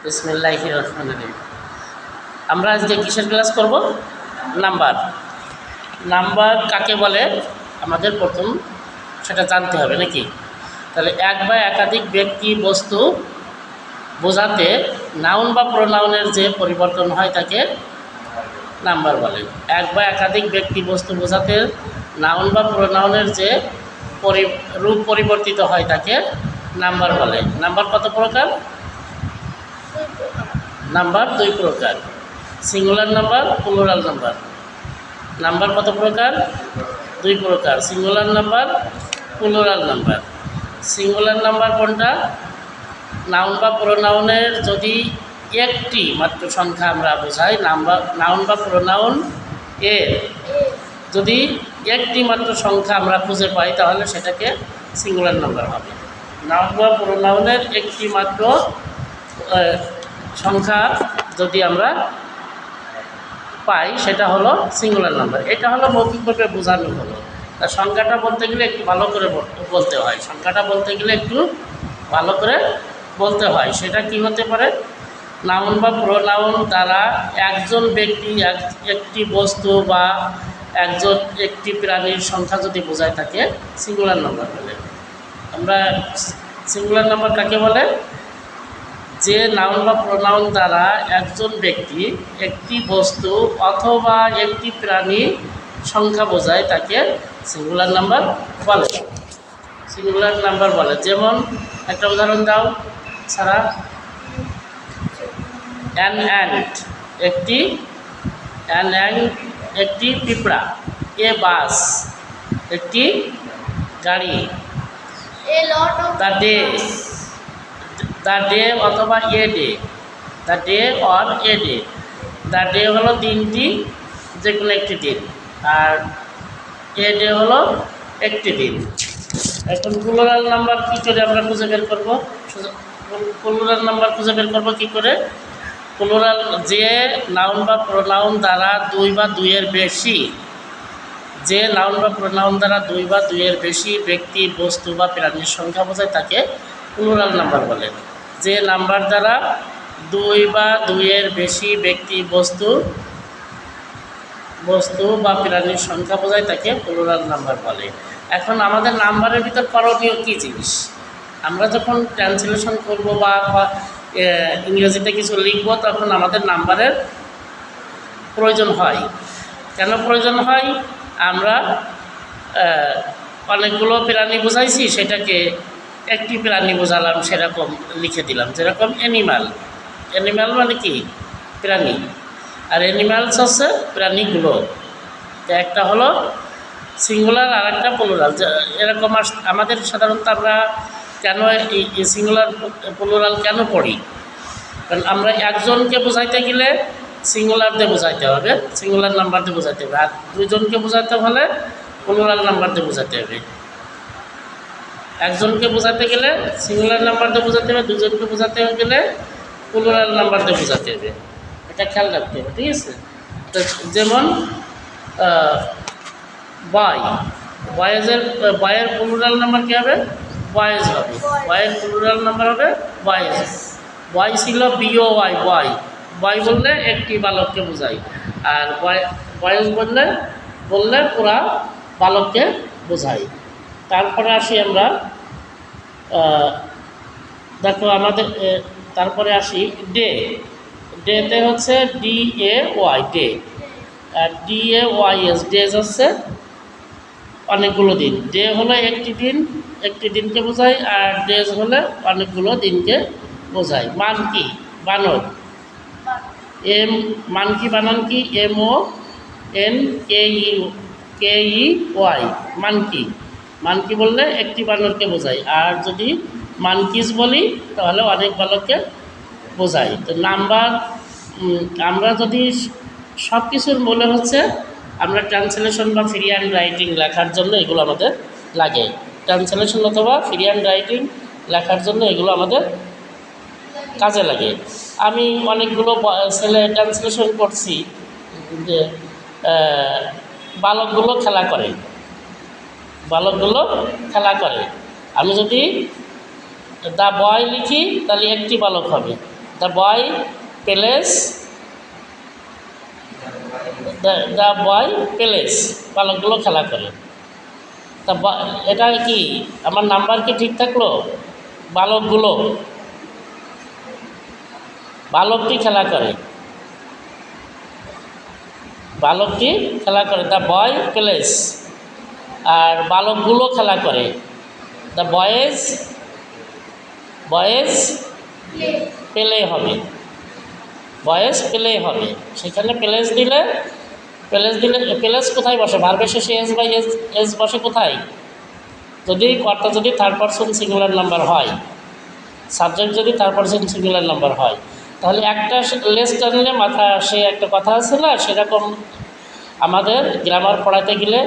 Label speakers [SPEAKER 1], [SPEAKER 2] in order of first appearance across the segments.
[SPEAKER 1] বিসমিল্লাহির রহমানির রহিম। আমরা আজকে কিসের ক্লাস করব? নাম্বার। নাম্বার কাকে বলে আমাদের প্রথম সেটা জানতে হবে নাকি? তাহলে এক বা একাধিক ব্যক্তি বস্তু বোঝাতে নাউন বা প্রোনাউনের যে পরিবর্তন হয় তাকে নাম্বার বলে। এক বা একাধিক ব্যক্তি বস্তু বোঝাতে নাউন বা প্রোনাউনের যে রূপ পরিবর্তিত হয় তাকে নাম্বার বলে। নাম্বার কত প্রকার? নাম্বার দুই প্রকার, singular number, plural number. Number কত প্রকার? দুই প্রকার, singular number, plural number. Singular number কোনটা? নাউন বা প্রোনাউনের যদি একটি মাত্র সংখ্যা আমরা বোঝাই, নাউন বা প্রোনাউন এর যদি একটি মাত্র সংখ্যা আমরা খুঁজে পাই তাহলে সেটাকে সিঙ্গুলার নাম্বার হবে। নাউন বা প্রোনাউনের একটি মাত্র সংখ্যা যদি আমরা পাই সেটা হলো সিঙ্গুলার নাম্বার। এটা হলো মৌখিকভাবে বোঝানো হলো। তার সংখ্যাটা বলতে গেলে একটু ভালো করে বলতে হয়। সংখ্যাটা বলতে গেলে একটু ভালো করে বলতে হয়। সেটা কি হতে পারে? নাউন বা প্রোনাউন দ্বারা একজন ব্যক্তি, একটি বস্তু বা একটি প্রাণীর সংখ্যা যদি বোঝায় থাকে সিঙ্গুলার নাম্বার বলে। আমরা সিঙ্গুলার নাম্বার কাকে বলে? যে নাউন বা প্রোনাউন দ্বারা একজন ব্যক্তি, একটি বস্তু অথবা একটি প্রাণী সংখ্যা বোঝায় তাকে সিঙ্গুলার নাম্বার বলে। সিঙ্গুলার নাম্বার বলে। যেমন একটা উদাহরণ দাও সারা। অ্যান অ্যান্ট একটি পিঁপড়া। এ বাস একটি গাড়ি। দ্য ডে অথবা a day, the day or a day. The day হলো দিনটি, যে কোনো একটি দিন, আর এ ডে হলো একটি দিন। এখন প্লুরাল নাম্বার কী করে আমরা খুঁজে বের করবো? প্লুরাল নাম্বার খুঁজে বের করবো কী করে? প্লুরাল যে নাউন বা প্রোনাউন দ্বারা দুই বা দুইয়ের বেশি, যে নাউন বা প্রোনাউন দ্বারা দুই বা দুইয়ের বেশি ব্যক্তি, বস্তু বা প্রাণীর সংখ্যা বোঝায় তাকে প্লুরাল নাম্বার বলে। যে নাম্বার দ্বারা দুই বা দুইয়ের বেশি ব্যক্তি, বস্তু বা প্রাণীর সংখ্যা বোঝায় তাকে প্লুরাল নাম্বার বলে। এখন আমাদের নাম্বারের ভিতর করণীয় কী জিনিস? আমরা যখন ট্রান্সলেশন করব বা ইংরেজিতে কিছু লিখব তখন আমাদের নাম্বারের প্রয়োজন হয়। কেন প্রয়োজন হয়? আমরা অনেকগুলো প্রাণী বোঝাইছি, সেটাকে একটি প্রাণী বোঝালাম, সেরকম লিখে দিলাম। যেরকম অ্যানিম্যাল মানে কি? প্রাণী। আর অ্যানিম্যালস হচ্ছে প্রাণীগুলো। একটা হলো সিঙ্গুলার আর একটা প্লুরাল। এরকম আমাদের সাধারণত আমরা কেন এই সিঙ্গুলার প্লুরাল কেন পড়ি? কারণ আমরা একজনকে বোঝাইতে গেলে সিঙ্গুলার দিয়ে বোঝাইতে হবে, সিঙ্গুলার নাম্বার দিয়ে বোঝাইতে হবে। আর দুজনকে বোঝাতে হলে প্লুরাল নাম্বার দিয়ে বোঝাতে হবে। একজনকে বোঝাতে গেলে সিঙ্গুলার নাম্বার দিয়ে বোঝাতে হবে, দুজনকে বোঝাতে গেলে প্লুরাল নাম্বার দিয়ে বোঝাতে হবে। এটা খেয়াল রাখতে হবে, ঠিক আছে? যেমন বয়ের প্লুরাল নাম্বার কী হবে? বয়েজ হবে। বয়ের প্লুরাল নাম্বার হবে বয়েজ। বয় ছিল BOY, বয় বললে একটি বালককে বোঝায়, আর বয়েজ বললে পুরা বালককে বোঝায়। তারপরে আসি আমরা, দেখো আমাদের তারপরে আসি ডেতে হচ্ছে DAY, ডে। আর DAYS, ডেজ হচ্ছে অনেকগুলো দিন। ডে হলো একটি দিনকে বোঝায়, আর ডেজ হলে অনেকগুলো দিনকে বোঝায়। মানকি, বানর। মানকি বানান কি? MONKEY, মানকি বললে একটি বানরকে বোঝায়, আর যদি মানকিস বলি তাহলে অনেক বালককে বোঝায়। তো নাম্বার আমরা যদি সব কিছুর মূলে হচ্ছে আমরা ট্রান্সলেশন বা ফ্রি হ্যান্ড রাইটিং লেখার জন্য এগুলো আমাদের লাগে। ট্রান্সলেশন অথবা ফ্রি হ্যান্ড রাইটিং লেখার জন্য এগুলো আমাদের কাজে লাগে। আমি অনেকগুলো ছেলে ট্রান্সলেশন করছি যে বালকগুলো খেলা করে। আমি যদি দ্য বয় লিখি তাহলে একটি বালক হবে, the boy plays, the boy plays, বালকগুলো খেলা করে। তা এটা কি আমার নাম্বার কি ঠিক থাকলো? বালকগুলো, বালকটি খেলা করে, বালকটি খেলা করে, দ্য বয় প্লেস। আর বালকগুলো খেলা করে, দ্য বয়েজ, বয়েজ প্লে হবে, বয়েজ প্লে হবে। সেখানে প্লেস দিলে, প্লেস কোথায় বসে? ভার্বের শেষে এস বা এস বসে কোথায়? যদি কর্তা যদি থার্ড পারসন সিঙ্গুলার নাম্বার হয়, সাবজেক্ট যদি থার্ড পারসন সিঙ্গুলার নাম্বার হয়, তাহলে একটা লেস টানলে মাথা আসে, একটা কথা আছে না, সেরকম আমাদের গ্রামার পড়াতে গেলে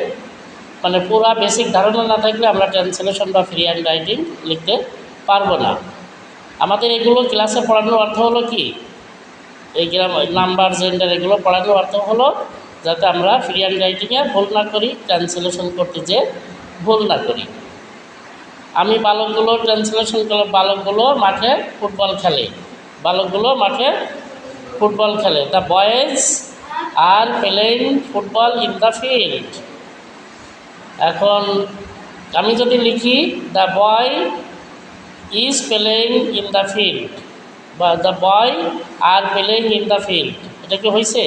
[SPEAKER 1] মানে পুরা বেসিক ধারণা না থাকলে আমরা ট্রান্সলেশন বা ফ্রি হ্যান্ড রাইটিং লিখতে পারবো না। আমাদের এগুলো ক্লাসে পড়ানোর অর্থ হলো কি, এই নাম্বার জেন্ডার এগুলো পড়ানোর অর্থ হলো যাতে আমরা ফ্রি হ্যান্ড রাইটিংয়ে ভুল না করি, ট্রান্সলেশন করতে যে ভুল না করি। আমি বালকগুলো ট্রান্সলেশন করলাম, বালকগুলো মাঠে ফুটবল খেলে, বালকগুলো মাঠে ফুটবল খেলে। The boys are playing football in the field. এখন আমি যদি লিখি the boy is playing in the field বা the boy are playing in the field, এটা কি হয়েছে?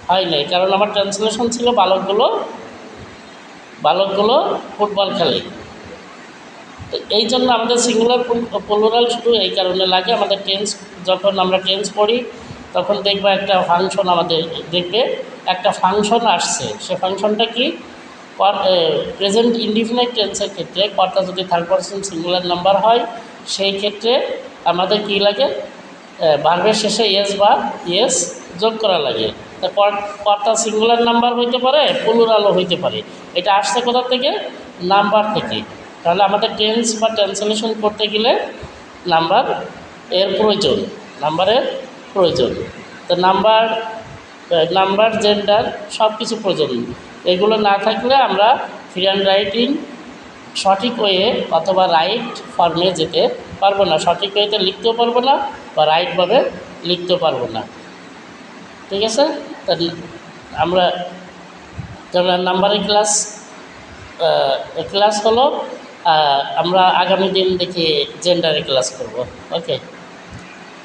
[SPEAKER 1] হয় নাই, কারণ আমার ট্রান্সলেশন ছিল বালকগুলো, বালকগুলো ফুটবল খেলে। তো এই জন্য আমাদের সিঙ্গুলার প্লুরাল শুধু এই কারণে লাগে, আমাদের টেন্স যখন আমরা টেন্স পড়ি তখন দেখবে একটা ফাংশন, আমাদের দেখবে একটা ফাংশন আসছে। সে ফাংশনটা কি? প্রেজেন্ট ইনডিফিনাইট টেন্সের ক্ষেত্রে কর্তা যদি থার্ড পারসন সিঙ্গুলার নাম্বার হয়, সেই ক্ষেত্রে আমাদের কী লাগে? ভার্বের শেষে এস বা ইয়েস যোগ করা লাগে। তা কর্তা সিঙ্গুলার নাম্বার হইতে পারে, প্লুরালও হইতে পারে। এটা আসছে কোথা থেকে? নাম্বার থেকে। তাহলে আমাদের টেন্স বা ট্রান্সলেশন করতে গেলে নাম্বার এর প্রয়োজন, নাম্বারের প্রয়োজন। তো নাম্বার জেন্ডার সব কিছু প্রয়োজন। এগুলো না থাকলে আমরা ফ্রি হ্যান্ড রাইটিং সঠিক ওয়ে অথবা রাইট ফর্মে যেতে পারবো না, সঠিক ওয়েতে লিখতেও পারবো না বা রাইটভাবে লিখতেও পারবো না। ঠিক আছে? তা আমরা নাম্বারের ক্লাস হলো, আমরা আগামী দিন দেখি জেন্ডারের ক্লাস করব। ওকে।